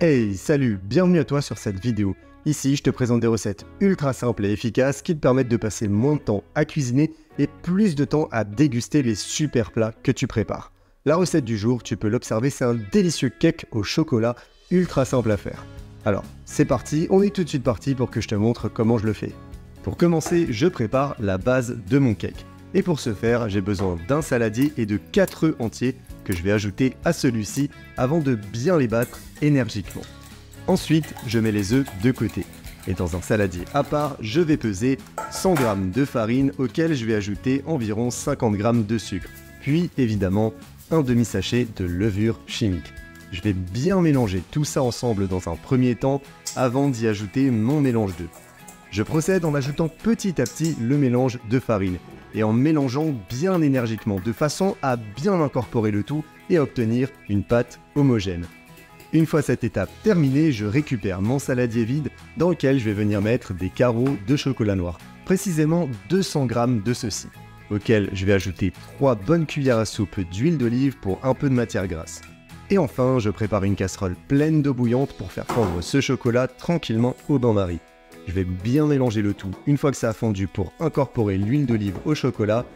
Hey, salut, bienvenue à toi sur cette vidéo. Ici, je te présente des recettes ultra simples et efficaces qui te permettent de passer moins de temps à cuisiner et plus de temps à déguster les super plats que tu prépares. La recette du jour, tu peux l'observer, c'est un délicieux cake au chocolat ultra simple à faire. Alors, c'est parti, on est tout de suite parti pour que je te montre comment je le fais. Pour commencer, je prépare la base de mon cake. Et pour ce faire, j'ai besoin d'un saladier et de 4 œufs entiers que je vais ajouter à celui-ci avant de bien les battre énergiquement. Ensuite, je mets les œufs de côté. Et dans un saladier à part, je vais peser 100 g de farine auquel je vais ajouter environ 50 g de sucre. Puis évidemment, un demi-sachet de levure chimique. Je vais bien mélanger tout ça ensemble dans un premier temps avant d'y ajouter mon mélange d'œufs. Je procède en ajoutant petit à petit le mélange de farine et en mélangeant bien énergiquement de façon à bien incorporer le tout et à obtenir une pâte homogène. Une fois cette étape terminée, je récupère mon saladier vide dans lequel je vais venir mettre des carreaux de chocolat noir, précisément 200 g de ceci, auquel je vais ajouter 3 bonnes cuillères à soupe d'huile d'olive pour un peu de matière grasse. Et enfin, je prépare une casserole pleine d'eau bouillante pour faire fondre ce chocolat tranquillement au bain-marie. Je vais bien mélanger le tout une fois que ça a fondu pour incorporer l'huile d'olive au chocolat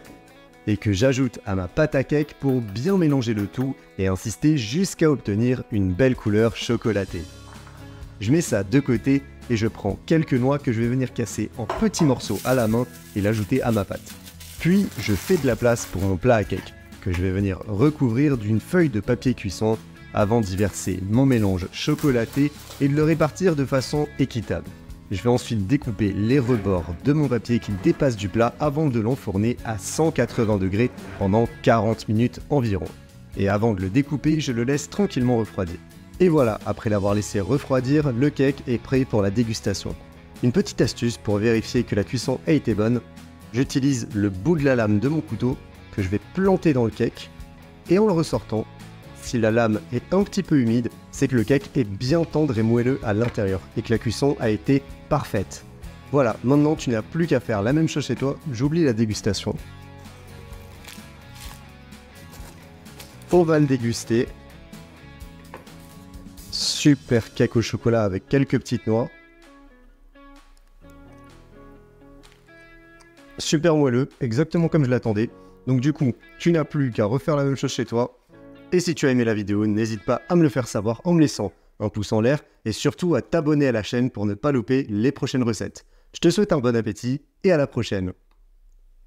et que j'ajoute à ma pâte à cake pour bien mélanger le tout et insister jusqu'à obtenir une belle couleur chocolatée. Je mets ça de côté et je prends quelques noix que je vais venir casser en petits morceaux à la main et l'ajouter à ma pâte. Puis je fais de la place pour mon plat à cake que je vais venir recouvrir d'une feuille de papier cuisson avant d'y verser mon mélange chocolaté et de le répartir de façon équitable. Je vais ensuite découper les rebords de mon papier qui dépasse du plat avant de l'enfourner à 180 degrés pendant 40 minutes environ. Et avant de le découper, je le laisse tranquillement refroidir. Et voilà, après l'avoir laissé refroidir, le cake est prêt pour la dégustation. Une petite astuce pour vérifier que la cuisson a été bonne, j'utilise le bout de la lame de mon couteau que je vais planter dans le cake et en le ressortant, si la lame est un petit peu humide, c'est que le cake est bien tendre et moelleux à l'intérieur et que la cuisson a été parfaite. Voilà, maintenant tu n'as plus qu'à faire la même chose chez toi, j'oublie la dégustation. On va le déguster. Super cake au chocolat avec quelques petites noix. Super moelleux, exactement comme je l'attendais. Donc du coup, tu n'as plus qu'à refaire la même chose chez toi. Et si tu as aimé la vidéo, n'hésite pas à me le faire savoir en me laissant un pouce en l'air et surtout à t'abonner à la chaîne pour ne pas louper les prochaines recettes. Je te souhaite un bon appétit et à la prochaine.